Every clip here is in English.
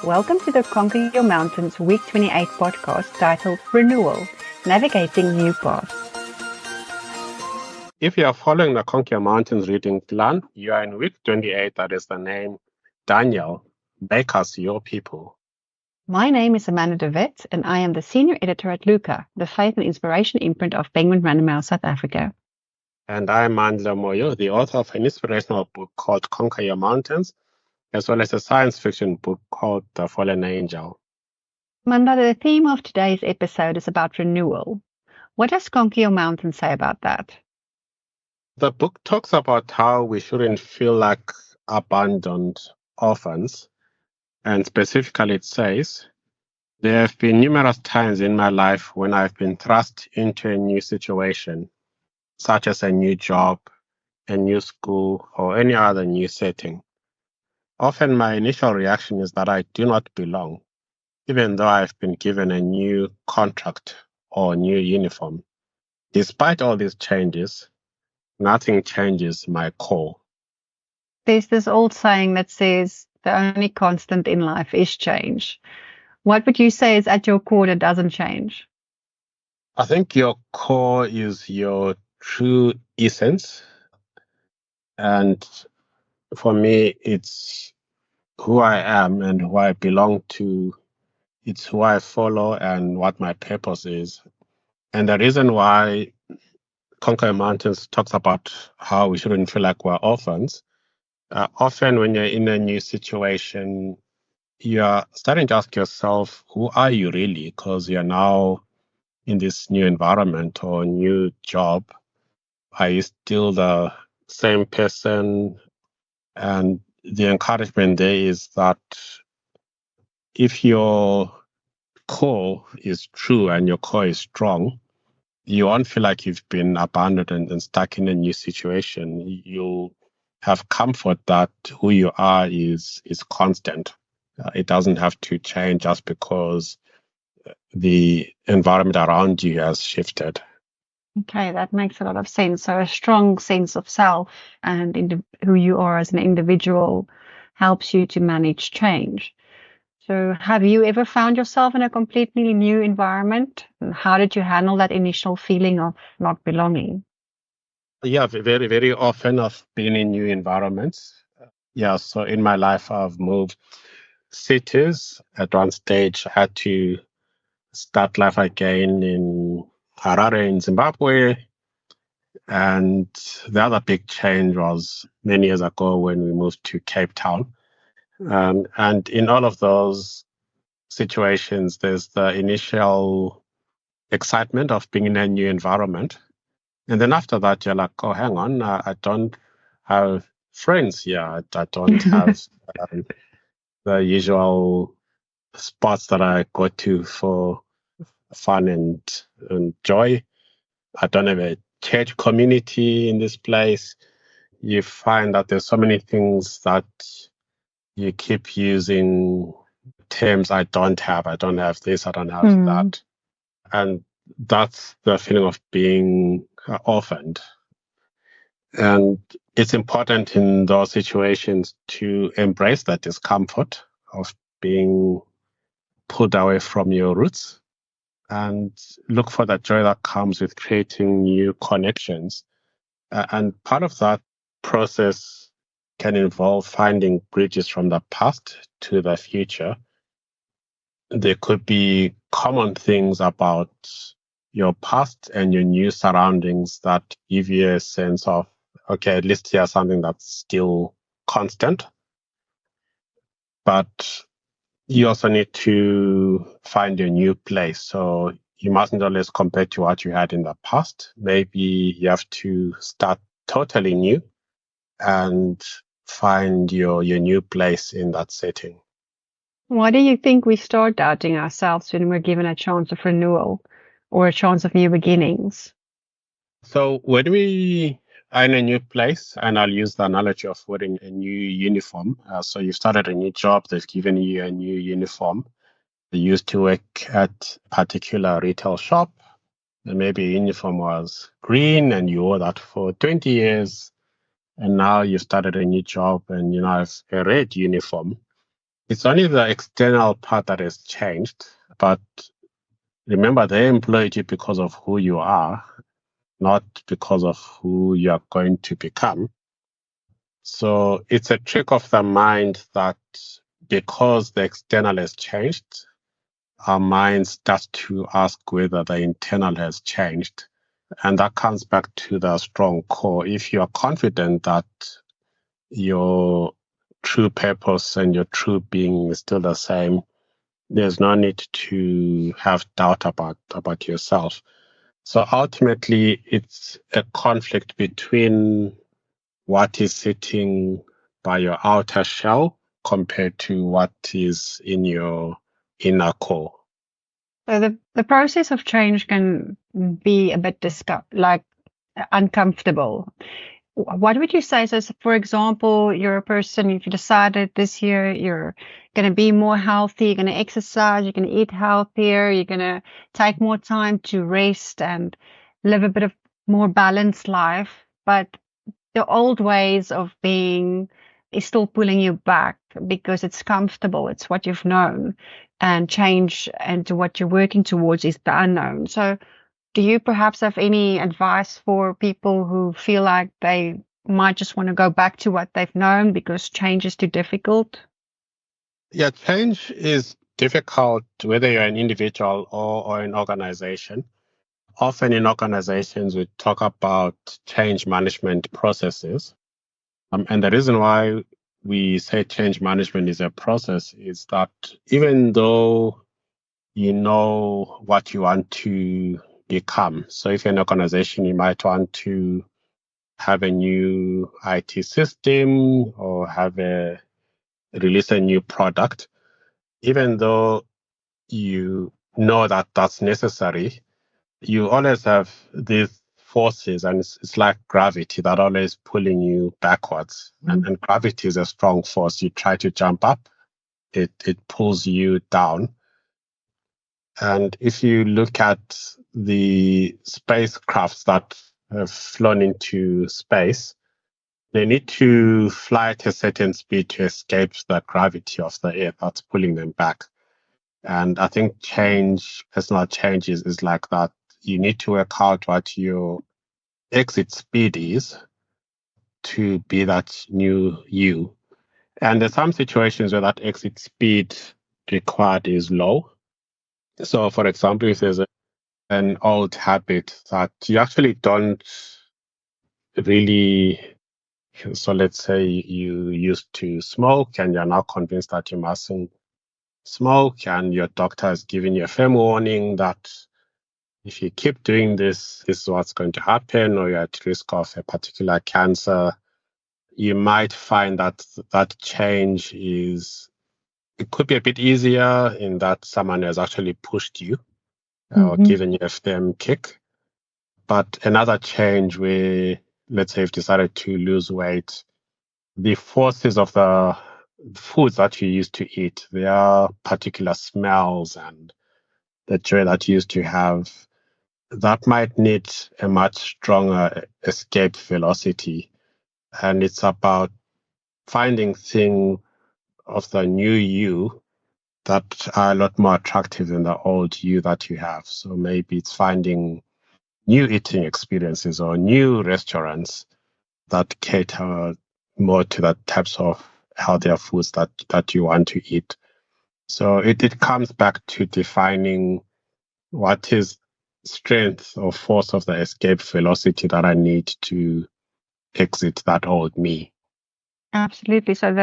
Welcome to the Conquer Your Mountains Week 28 podcast titled Renewal, Navigating New Paths. If you are following the Conquer Your Mountains reading plan, you are in week 28. That is the name Daniel. Make us your people. My name is Amanda De Witt, and I am the senior editor at LUCA, the faith and inspiration imprint of Penguin Random House South Africa. And I am Mandla Moyo, the author of an inspirational book called Conquer Your Mountains, as well as a science fiction book called The Fallen Angel. Amanda, the theme of today's episode is about renewal. What does Conquer Your Mountains say about that? The book talks about how we shouldn't feel like abandoned orphans. And specifically, it says, there have been numerous times in my life when I've been thrust into a new situation, such as a new job, a new school, or any other new setting. Often my initial reaction is that I do not belong, even though I've been given a new contract or a new uniform. Despite all these changes, nothing changes my core. There's this old saying that says the only constant in life is change. What would you say is at your core that doesn't change? I think your core is your true essence. And for me, it's who I am and who I belong to. It's who I follow and what my purpose is. And the reason why Conquer Your Mountains talks about how we shouldn't feel like we're orphans. Often when you're in a new situation, you're starting to ask yourself, who are you really? Because you're now in this new environment or new job. Are you still the same person? And the encouragement there is that if your core is true and your core is strong, you won't feel like you've been abandoned and stuck in a new situation. You'll have comfort that who you are is constant. It doesn't have to change just because the environment around you has shifted. Okay, that makes a lot of sense. So a strong sense of self and who you are as an individual helps you to manage change. So have you ever found yourself in a completely new environment? And how did you handle that initial feeling of not belonging? Yeah, very, very often I've been in new environments. Yeah, so in my life, I've moved cities. At one stage, I had to start life again in Harare in Zimbabwe. And the other big change was many years ago when we moved to Cape Town. And in all of those situations, there's the initial excitement of being in a new environment. And then after that, you're like, oh, hang on, I don't have friends here. I don't have the usual spots that I go to for fun and joy. I don't have a church community in this place. You find that there's so many things that you keep using terms I don't have. I don't have this, I don't have that. And that's the feeling of being orphaned. And it's important in those situations to embrace that discomfort of being pulled away from your roots and look for that joy that comes with creating new connections. And part of that process can involve finding bridges from the past to the future. There could be common things about your past and your new surroundings that give you a sense of, okay, at least here's something that's still constant. But you also need to find your new place. So you mustn't always compare to what you had in the past. Maybe you have to start totally new and find your new place in that setting. Why do you think we start doubting ourselves when we're given a chance of renewal or a chance of new beginnings? So when we are in a new place, and I'll use the analogy of wearing a new uniform. So you've started a new job, they've given you a new uniform. You used to work at a particular retail shop, and maybe your uniform was green and you wore that for 20 years. And now you've started a new job and you now have a red uniform. It's only the external part that has changed, but remember, they employed you because of who you are, not because of who you are going to become. So it's a trick of the mind that because the external has changed, our mind starts to ask whether the internal has changed. And that comes back to the strong core. If you are confident that your true purpose and your true being is still the same, there's no need to have doubt about yourself. So ultimately, it's a conflict between what is sitting by your outer shell compared to what is in your inner core. So the process of change can be a bit uncomfortable. What would you say? So, for example, you're a person, if you decided this year you're going to be more healthy, you're going to exercise, you're going to eat healthier, you're going to take more time to rest and live a bit of more balanced life. But the old ways of being is still pulling you back because it's comfortable. It's what you've known, and change and to what you're working towards is the unknown. So do you perhaps have any advice for people who feel like they might just want to go back to what they've known because change is too difficult? Yeah, change is difficult whether you're an individual or an organization. Often in organizations, we talk about change management processes. And the reason why we say change management is a process is that even though you know what you want to become, so if you're an organization, you might want to have a new IT system or release a new product, even though you know that that's necessary, you always have these forces, and it's like gravity that always pulling you backwards. And gravity is a strong force. You try to jump up, it pulls you down. And if you look at the spacecrafts that have flown into space, they need to fly at a certain speed to escape the gravity of the Earth that's pulling them back. And I think personal change is like that. You need to work out what your exit speed is to be that new you. And there's some situations where that exit speed required is low. So, for example, if there's an old habit that you actually don't really, so let's say you used to smoke and you're now convinced that you mustn't smoke, and your doctor has given you a firm warning that if you keep doing this is what's going to happen, or you're at risk of a particular cancer. You might find that that change it could be a bit easier in that someone has actually pushed you or given you a firm kick. But another change where, let's say, you've decided to lose weight, the forces of the foods that you used to eat, there are particular smells and the joy that you used to have, that might need a much stronger escape velocity. And it's about finding things of the new you that are a lot more attractive than the old you that you have. So maybe it's finding new eating experiences or new restaurants that cater more to the types of healthier foods that you want to eat. So it comes back to defining what is strength or force of the escape velocity that I need to exit that old me. Absolutely. So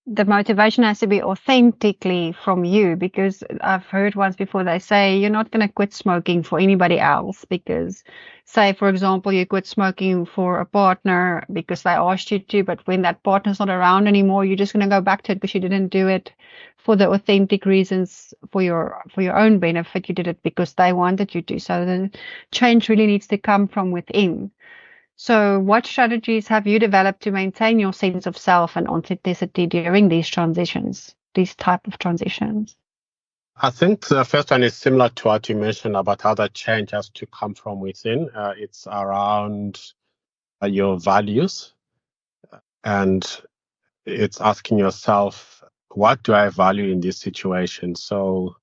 the motivation has to be authentically from you, because I've heard once before they say you're not going to quit smoking for anybody else because, say, for example, you quit smoking for a partner because they asked you to, but when that partner's not around anymore, you're just going to go back to it because you didn't do it for the authentic reasons for your own benefit. You did it because they wanted you to. So the change really needs to come from within. So, what strategies have you developed to maintain your sense of self and authenticity during these transitions, these type of transitions? I think the first one is similar to what you mentioned about how that change has to come from within. It's around your values, and it's asking yourself, what do I value in this situation? So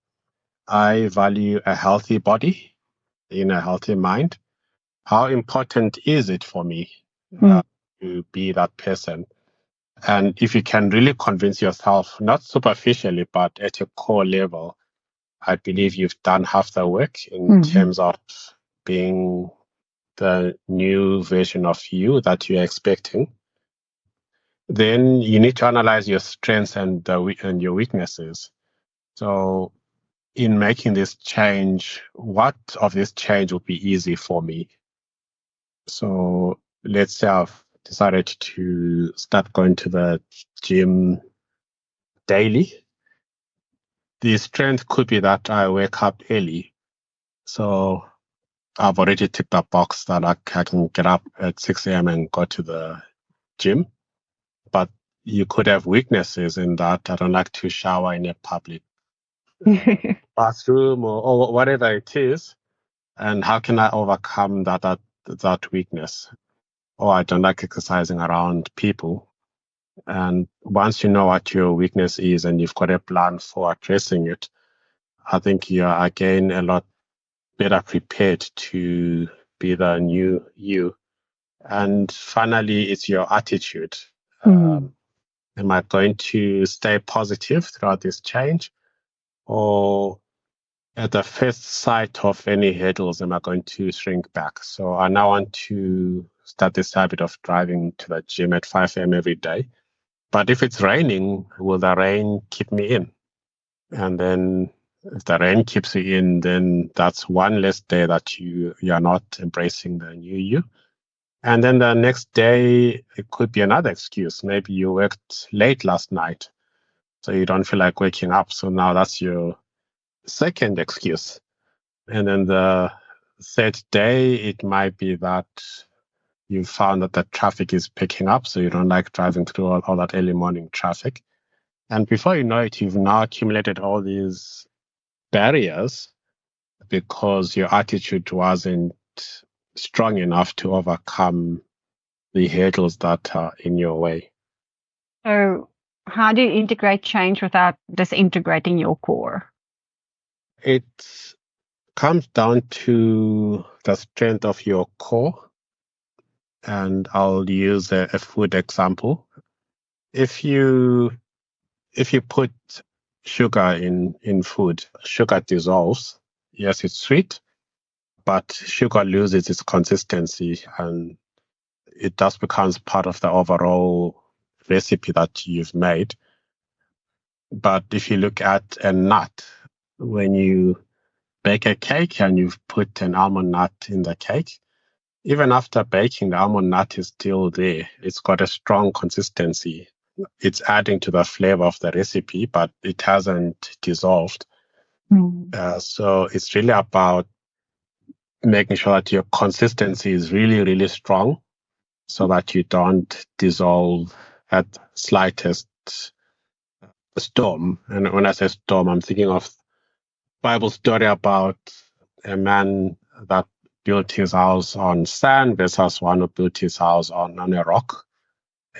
I value a healthy body in a healthy mind. How important is it for me to be that person? And if you can really convince yourself, not superficially, but at a core level, I believe you've done half the work in terms of being the new version of you that you're expecting. Then you need to analyze your strengths and your weaknesses. So in making this change, what of this change would be easy for me? So let's say I've decided to start going to the gym daily. The strength could be that I wake up early. So I've already ticked that box that I can get up at 6 a.m. and go to the gym. But you could have weaknesses in that. I don't like to shower in a public bathroom or whatever it is. And how can I overcome that weakness? Or I don't like exercising around people. And once you know what your weakness is and you've got a plan for addressing it, I think you are again a lot better prepared to be the new you. And finally, it's your attitude. Am I going to stay positive throughout this change? Or at the first sight of any hurdles, am I going to shrink back? So I now want to start this habit of driving to the gym at 5 a.m. every day. But if it's raining, will the rain keep me in? And then if the rain keeps you in, then that's one less day that you are not embracing the new you. And then the next day, it could be another excuse. Maybe you worked late last night, so you don't feel like waking up. So now that's your second excuse. And then the third day, it might be that you found that the traffic is picking up, so you don't like driving through all that early morning traffic. And before you know it, you've now accumulated all these barriers because your attitude wasn't strong enough to overcome the hurdles that are in your way. So, how do you integrate change without disintegrating your core? It comes down to the strength of your core. And I'll use a food example. If you put sugar in food, sugar dissolves. Yes, it's sweet, but sugar loses its consistency and it just becomes part of the overall recipe that you've made. But if you look at a nut, when you bake a cake and you've put an almond nut in the cake, even after baking, the almond nut is still there. It's got a strong consistency. It's adding to the flavor of the recipe, but it hasn't dissolved. So it's really about making sure that your consistency is really, really strong so that you don't dissolve at slightest storm. And when I say storm, I'm thinking of Bible story about a man that built his house on sand versus one who built his house on a rock.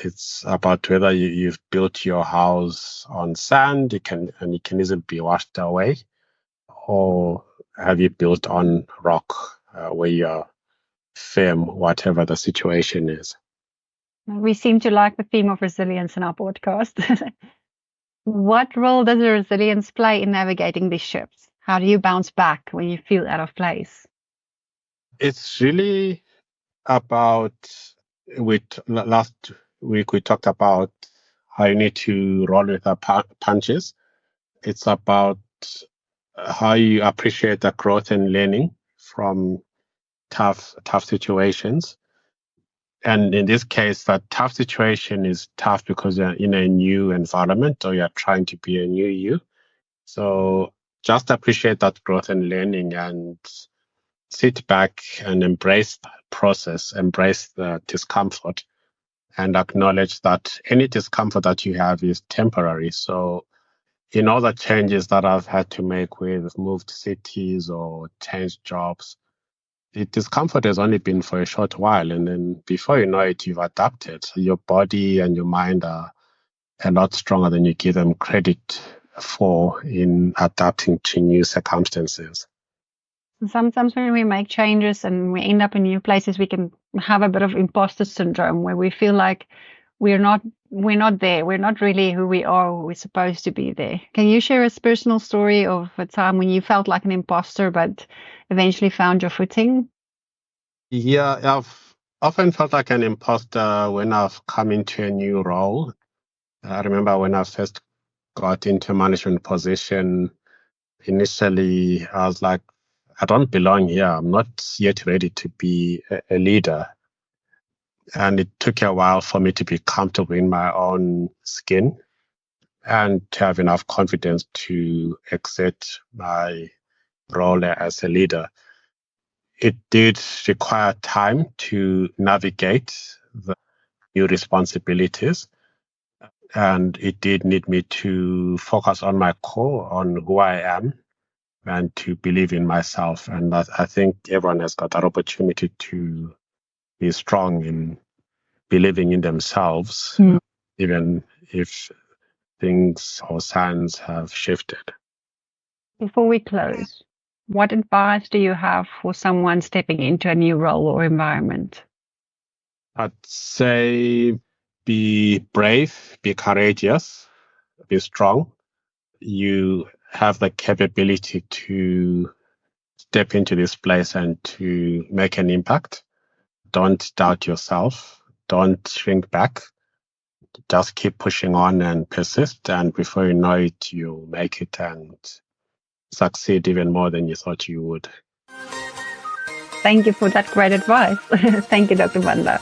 It's about whether you've built your house on sand, it can easily be washed away, or have you built on rock where you're firm, whatever the situation is. We seem to like the theme of resilience in our podcast. What role does resilience play in navigating these shifts? How do you bounce back when you feel out of place? It's really about, last week we talked about how you need to roll with the punches. It's about how you appreciate the growth and learning from tough situations. And in this case, that tough situation is tough because you're in a new environment or you're trying to be a new you. So just appreciate that growth and learning and sit back and embrace the process, embrace the discomfort, and acknowledge that any discomfort that you have is temporary. So in all the changes that I've had to make with moved cities or changed jobs, the discomfort has only been for a short while. And then before you know it, you've adapted. Your body and your mind are a lot stronger than you give them credit for in adapting to new circumstances. Sometimes when we make changes and we end up in new places, we can have a bit of imposter syndrome where we feel like we're not there. We're not really who we are, we're supposed to be there. Can you share a personal story of a time when you felt like an imposter but eventually found your footing? Yeah, I've often felt like an imposter when I've come into a new role. I remember when I first got into a management position, initially I was like, I don't belong here. I'm not yet ready to be a leader. And it took a while for me to be comfortable in my own skin and to have enough confidence to exert my role as a leader. It did require time to navigate the new responsibilities, and it did need me to focus on my core, on who I am, and to believe in myself. And I think everyone has got that opportunity to be strong in believing in themselves, even if things or signs have shifted. Before we close, what advice do you have for someone stepping into a new role or environment? I'd say be brave, be courageous, be strong. You have the capability to step into this place and to make an impact. Don't doubt yourself. Don't shrink back. Just keep pushing on and persist. And before you know it, you'll make it and succeed even more than you thought you would. Thank you for that great advice. Thank you, Dr. Mandla.